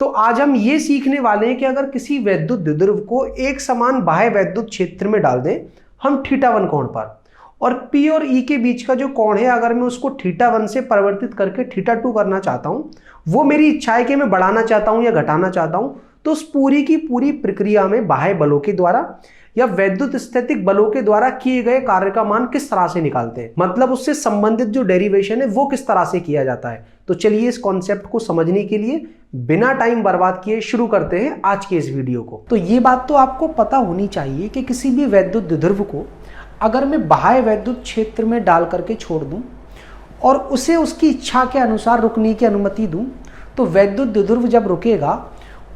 तो आज हम ये सीखने वाले हैं कि अगर किसी वैद्युत द्विध्रुव को एक समान बाह्य वैद्युत क्षेत्र में डाल दें हम θ1 कोण पर, और P और E के बीच का जो कोण है अगर मैं उसको θ1 से परिवर्तित करके θ2 करना चाहता हूं, वो मेरी इच्छा है कि मैं बढ़ाना चाहता हूं या घटाना चाहता हूं, तो उस पूरी की पूरी प्रक्रिया में बाह्य बलों के द्वारा या वैद्युत स्थैतिक बलों के द्वारा किए गए कार्य का मान किस तरह से निकालते हैं, मतलब उससे संबंधित जो डेरिवेशन है वो किस तरह से किया जाता है। तो चलिए इस कॉन्सेप्ट को समझने के लिए बिना टाइम बर्बाद किए शुरू करते हैं आज के इस वीडियो को। तो ये बात तो आपको पता होनी चाहिए कि किसी भी वैद्युत द्विध्रुव को अगर मैं बाह्य वैद्युत क्षेत्र में डाल करके छोड़ दूं और उसे उसकी इच्छा के अनुसार रुकने की अनुमति दूं, तो वैद्युत द्विध्रुव जब रुकेगा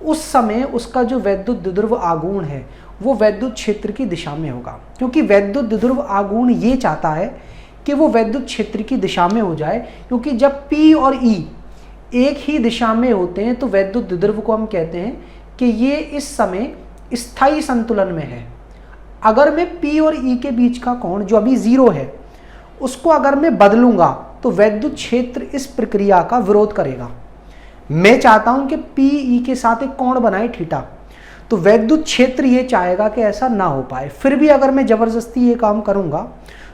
उस समय उसका जो वैद्युत द्विध्रुव आघूर्ण है वो वैद्युत क्षेत्र की दिशा में होगा, क्योंकि वैद्युत द्विध्रुव आघूर्ण ये चाहता है कि वो वैद्युत क्षेत्र की दिशा में हो जाए, क्योंकि जब P और E एक ही दिशा में होते हैं तो वैद्युत द्विध्रुव को हम कहते हैं कि ये इस समय स्थायी संतुलन में है। अगर मैं P और E के बीच का कोण जो अभी 0 है उसको अगर मैं बदलूंगा तो वैद्युत क्षेत्र इस प्रक्रिया का विरोध करेगा। मैं चाहता हूं कि PE के साथ एक कोण बनाए θ, तो वैद्युत क्षेत्र ये चाहेगा कि ऐसा ना हो पाए। फिर भी अगर मैं जबरदस्ती ये काम करूंगा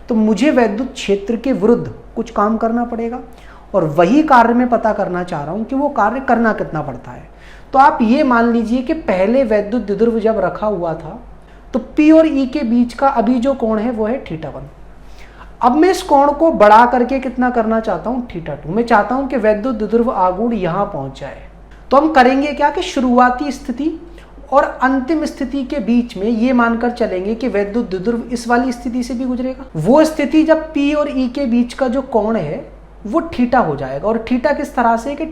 तो मुझे वैद्युत क्षेत्र के विरुद्ध कुछ काम करना पड़ेगा, और वही कार्य मैं पता करना चाह रहा हूं कि वो कार्य करना कितना पड़ता है। तो आप ये मान लीजिए कि पहले वैद्युत द्विध्रुव जब रखा हुआ था तो P और E के बीच का अभी जो कोण है वो है θ1। अब मैं इस कोण को बढ़ा करके कितना करना चाहता हूं, θ2। मैं चाहता हूं कि वैद्युत द्विध्रुव आघूर्ण यहां पहुंच जाए। तो हम करेंगे क्या कि शुरुआती स्थिति और अंतिम स्थिति के बीच में ये मानकर चलेंगे कि वैद्युत द्विध्रुव इस वाली स्थिति से भी गुजरेगा। वो स्थिति जब P और E के बीच का जो कोण है वो θ हो जाएगा, और θ किस तरह से कि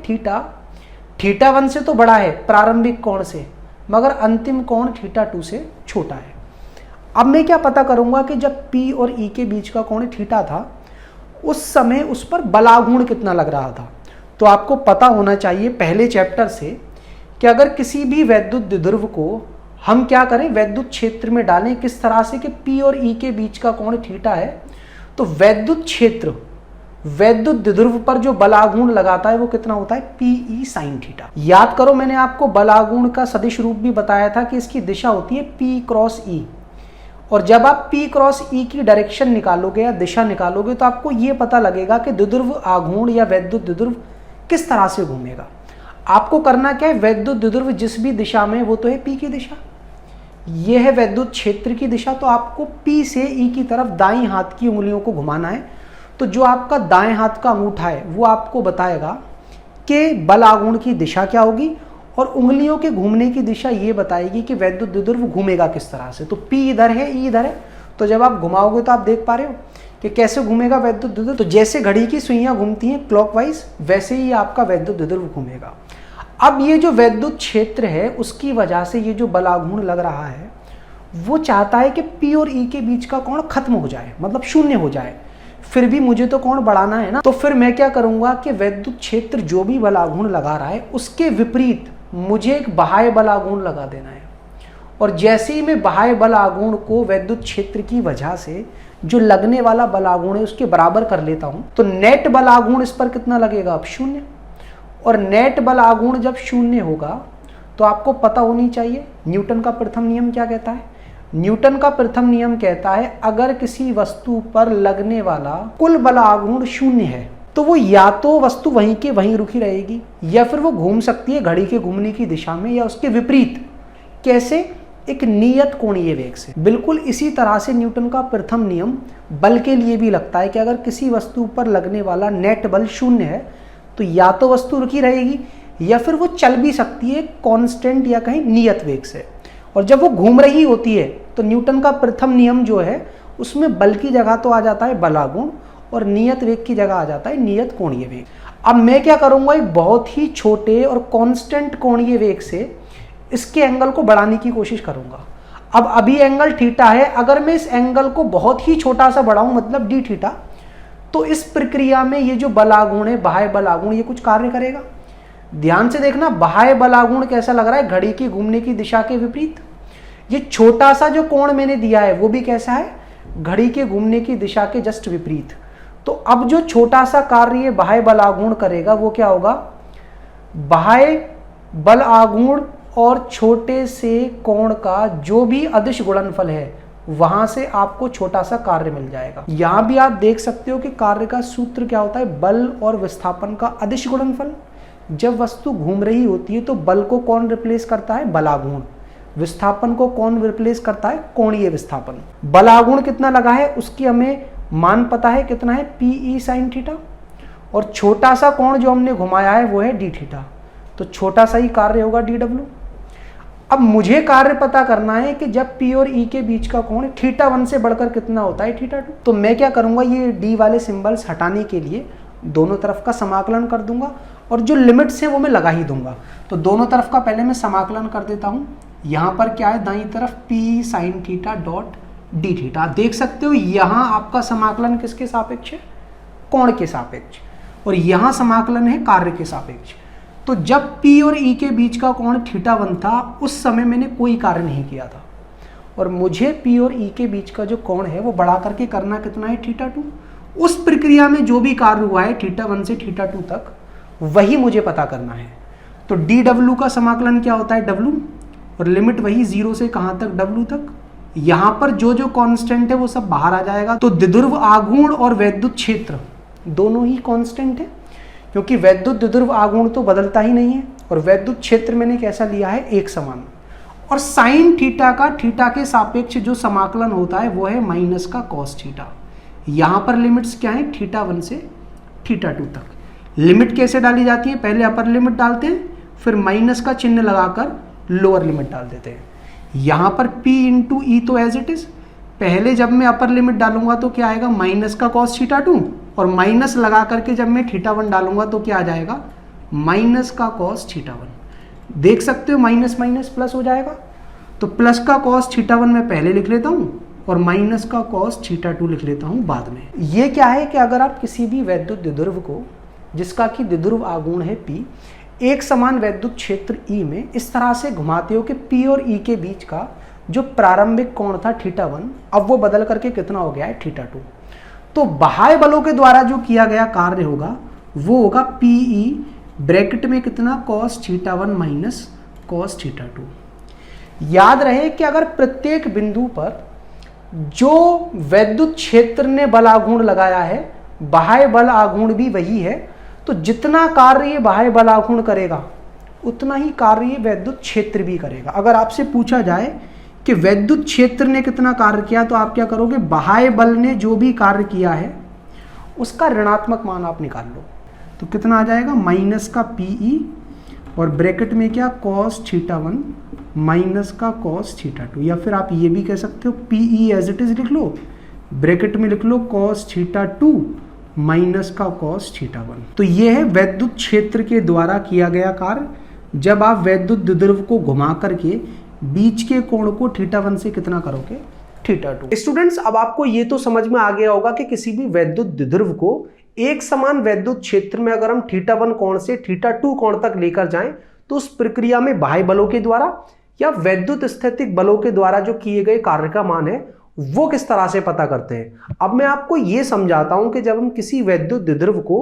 θ1 से तो बड़ा है प्रारंभिक कोण से, मगर अंतिम कोण θ2 से छोटा है। अब मैं क्या पता करूंगा कि जब P और E के बीच का कोण θ था उस समय उस पर बलाघूर्ण कितना लग रहा था। तो आपको पता होना चाहिए पहले चैप्टर से कि अगर किसी भी वैद्युत द्विध्रुव को हम क्या करें, वैद्युत क्षेत्र में डालें किस तरह से कि P और E के बीच का कोण θ है, तो वैद्युत क्षेत्र वैद्युत द्विध्रुव पर जो बलाघूर्ण लगाता है वो कितना होता है, PE sin θ। याद करो मैंने आपको बलाघूर्ण का सदिश रूप भी बताया था कि इसकी दिशा होती है P क्रॉस E, और जब आप P क्रॉस E की डायरेक्शन निकालोगे या दिशा निकालोगे तो आपको ये पता लगेगा कि द्विध्रुव आघूर्ण या वैद्युत द्विध्रुव किस तरह से घूमेगा। आपको करना क्या है, वैद्युत द्विध्रुव जिस भी दिशा में वो तो है P की दिशा, ये है वैद्युत क्षेत्र की दिशा, तो आपको P से E की तरफ दाईं हाथ की उंगलियों को घुमाना है। तो जो आपका दाएं हाथ का अंगूठा है वो आपको बताएगा कि बल आघूर्ण की दिशा क्या होगी, और उंगलियों के घूमने की दिशा ये बताएगी कि वैद्युत द्विध्रुव घूमेगा किस तरह से। तो P इधर है, E इधर है, तो जब आप घुमाओगे तो आप देख पा रहे हो कि कैसे घूमेगा वैद्युत द्विध्रुव। तो जैसे घड़ी की सुइयां घूमती हैं क्लॉकवाइज, वैसे ही आपका वैद्युत द्विध्रुव घूमेगा। अब ये जो वैद्युत क्षेत्र है उसकी वजह से ये जो बलाघूर्ण लग रहा है वो चाहता है कि P और E के बीच का कोण खत्म हो जाए, मतलब शून्य हो जाए। फिर भी मुझे तो कोण बढ़ाना है ना, तो फिर मैं क्या करूंगा कि वैद्युत क्षेत्र जो भी बलाघूर्ण लगा रहा है उसके विपरीत मुझे एक बाह्य बलाघूर्ण लगा देना है। और जैसे ही मैं बाह्य बलाघूर्ण को वैद्युत क्षेत्र की वजह से जो लगने वाला बलाघूर्ण है उसके बराबर कर लेता हूं, तो नेट बलाघूर्ण इस पर कितना लगेगा, अब 0। और नेट बल आघूर्ण जब 0 होगा तो आपको पता होनी चाहिए न्यूटन का प्रथम नियम क्या कहता है। न्यूटन का प्रथम नियम कहता है अगर किसी वस्तु पर लगने वाला कुल बल आघूर्ण 0 है तो वो या तो वस्तु वहीं के वहीं रुकी रहेगी या फिर वो घूम सकती है घड़ी के घूमने की दिशा में या उसके विपरीत। कैसे, एक नियत कोणीय वेग से। बिल्कुल इसी तरह से न्यूटन का प्रथम नियम बल के लिए भी लगता है कि अगर किसी वस्तु पर लगने वाला नेट बल 0 है तो या तो वस्तु रुकी रहेगी या फिर वो चल भी सकती है कांस्टेंट या कहीं नियत वेग से। और जब वो घूम रही होती है तो न्यूटन का प्रथम नियम जो है उसमें बल की जगह तो आ जाता है बलाघूर्ण और नियत वेग की जगह आ जाता है नियत कोणीय वेग। अब मैं क्या करूंगा, एक बहुत ही छोटे और कांस्टेंट कोणीय वेग से इसके एंगल को बढ़ाने की कोशिश करूंगा। अब अभी एंगल θ है, अगर मैं इस एंगल को बहुत ही छोटा सा बढ़ाऊं मतलब dθ, तो इस प्रक्रिया में ये जो बलाघूर्ण है बाह्य बलाघूर्ण ये कुछ कार्य करेगा। ध्यान से देखना बाह्य बलाघूर्ण कैसा लग रहा है, घड़ी की घूमने की दिशा के विपरीत। ये छोटा सा जो कोण मैंने दिया है वो भी कैसा है, घड़ी के घूमने की दिशा के जस्ट विपरीत। तो अब जो छोटा सा कार्य बाह्य बलाघूर्ण करेगा वो क्या होगा, बाह्य बल आघूर्ण और छोटे से कोण का जो भी अदिश गुणनफल है वहां से आपको छोटा सा कार्य मिल जाएगा। यहां भी आप देख सकते हो कि कार्य का सूत्र क्या होता है, बल और विस्थापन का अदिश गुणनफल। जब वस्तु घूम रही होती है तो बल को कौन रिप्लेस करता है, बलाघूर्ण। विस्थापन को कौन रिप्लेस करता है, कोणीय विस्थापन। बलाघूर्ण कितना लगा है उसकी हमें मान पता है, कितना है, पीई साइन थीटा, और छोटा सा कोण जो हमने घुमाया है वो है डी थीटा, तो छोटा सा ही कार्य होगा डी डब्ल्यू। अब मुझे कार्य पता करना है कि जब P और E के बीच का कोण θ1 से बढ़कर कितना होता है, θ2। तो मैं क्या करूंगा, ये D वाले सिंबल्स हटाने के लिए दोनों तरफ का समाकलन कर दूंगा और जो लिमिट्स है वो मैं लगा ही दूंगा। तो दोनों तरफ का पहले मैं समाकलन कर देता हूं। यहां पर क्या है, दाईं तरफ P sin theta dot D theta. देख सकते हो यहां आपका समाकलन किसके सापेक्ष है, कोण के सापेक्ष, और यहां समाकलन है कार्य के सापेक्ष। तो जब P और E के बीच का कोण θ1 था उस समय मैंने कोई कार्य नहीं किया था, और मुझे P और E के बीच का जो कोण है वो बढ़ा करके करना कितना है, θ2। उस प्रक्रिया में जो भी कार्य हुआ है θ1 से θ2 तक वही मुझे पता करना है। तो dw का समाकलन क्या होता है, w, और लिमिट वही 0 से कहां तक, w तक। यहां पर जो जो कांस्टेंट है वो सब बाहर आ जाएगा। तो द्विध्रुव आघूर्ण और वैद्युत क्षेत्र दोनों ही कांस्टेंट है, क्योंकि वैद्युत द्विध्रुव आघूर्ण तो बदलता ही नहीं है, और वैद्युत क्षेत्र मैंने कैसा लिया है, एक समान। और साइन थीटा का थीटा के सापेक्ष जो समाकलन होता है वो है माइनस का कॉस थीटा। यहां पर लिमिट्स क्या है, θ1 से θ2 तक। लिमिट कैसे डाली जाती है, पहले अपर लिमिट डालते हैं, फिर माइनस का चिन्ह लगाकर लोअर लिमिट डाल देते हैं। यहां पर P इंटू ई तो एज इट इज, पहले जब मैं अपर लिमिट डालूंगा तो क्या आएगा, माइनस का कॉस θ2, और माइनस लगा करके जब मैं θ1 डालूंगा तो क्या आ जाएगा, माइनस का कॉस θ1। देख सकते हो माइनस माइनस प्लस हो जाएगा। तो प्लस का कॉस θ1 मैं पहले लिख लेता हूं और माइनस का कॉस θ2 लिख लेता हूं बाद में। ये क्या है कि अगर आप किसी भी वैद्युत द्विध्रुव को जिसका कि द्विध्रुव आघूर्ण है P, एक समान वैद्युत क्षेत्र E में इस तरह से घुमाते हो कि P और E के बीच का जो प्रारंभिक कोण था θ1 अब वो बदल करके कितना हो गया है, θ2। तो बाह्य बलों के द्वारा जो किया गया कार्य होगा वो होगा PE ब्रैकेट में कितना, cos θ1 माइनस cos θ2। याद रहे कि अगर प्रत्येक बिंदु पर जो वैद्युत क्षेत्र ने बल आघूर्ण लगाया है बाह्य बल आघूर्ण भी वही है, तो जितना कार्य ये बाह्य बल आघूर्ण करेगा उतना ही कार्य ये वैद्युत क्षेत्र भी करेगा। अगर आपसे पूछा जाए कि वैद्युत क्षेत्र ने कितना कार्य किया तो आप क्या करोगे, बाह्य बल ने जो भी कार्य किया है उसका ऋणात्मक मान आप निकाल लो। तो कितना आ जाएगा, माइनस का PE और ब्रैकेट में क्या, cos θ1 माइनस का cos θ2, या फिर आप ये भी कह सकते हो PE एज इट इज लिख लो, ब्रैकेट में लिख लो cos θ2 माइनस का cos θ1। तो ये है वैद्युत क्षेत्र के द्वारा किया गया कार्य जब आप वैद्युत द्विध्रुव को घुमा करके बीच के कोण को θ1 से कितना करोगे, θ2। स्टूडेंट्स, अब आपको ये तो समझ में आ गया होगा कि किसी भी वैद्युत द्विध्रुव को एक समान वैद्युत क्षेत्र में अगर हम θ1 कोण से θ2 कोण तक लेकर जाएं तो उस प्रक्रिया में बाह्य बलों के द्वारा या वैद्युत स्थैतिक बलों के द्वारा जो किए गए कार्य का मान है वो किस तरह से पता करते हैं। अब मैं आपको ये समझाता हूं कि जब हम किसी वैद्युत द्विध्रुव को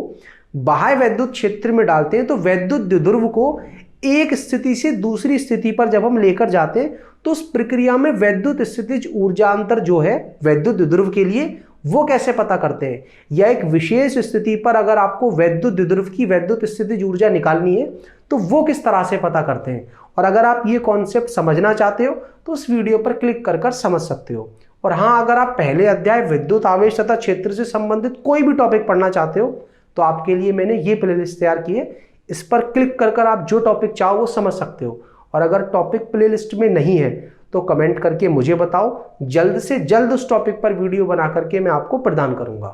बाह्य वैद्युत क्षेत्र में डालते हैं तो वैद्युत द्विध्रुव को एक स्थिति से दूसरी स्थिति पर जब हम लेकर जाते हैं तो उस प्रक्रिया में वैद्युत स्थितिज ऊर्जा अंतर जो है वैद्युत द्विध्रुव के लिए वो कैसे पता करते हैं, या एक विशेष स्थिति पर अगर आपको वैद्युत द्विध्रुव की वैद्युत स्थितिज ऊर्जा निकालनी है तो वो किस तरह से पता करते हैं। और अगर आप ये कॉन्सेप्ट समझना चाहते हो तो उस वीडियो पर क्लिक कर समझ सकते हो। और हाँ, अगर आप पहले अध्याय विद्युत आवेश तथा क्षेत्र से संबंधित कोई भी टॉपिक पढ़ना चाहते हो तो आपके लिए मैंने ये प्लेलिस्ट तैयार की है, इस पर क्लिक कर आप जो टॉपिक चाहो वो समझ सकते हो। और अगर टॉपिक प्लेलिस्ट में नहीं है तो कमेंट करके मुझे बताओ, जल्द से जल्द उस टॉपिक पर वीडियो बना करके मैं आपको प्रदान करूंगा।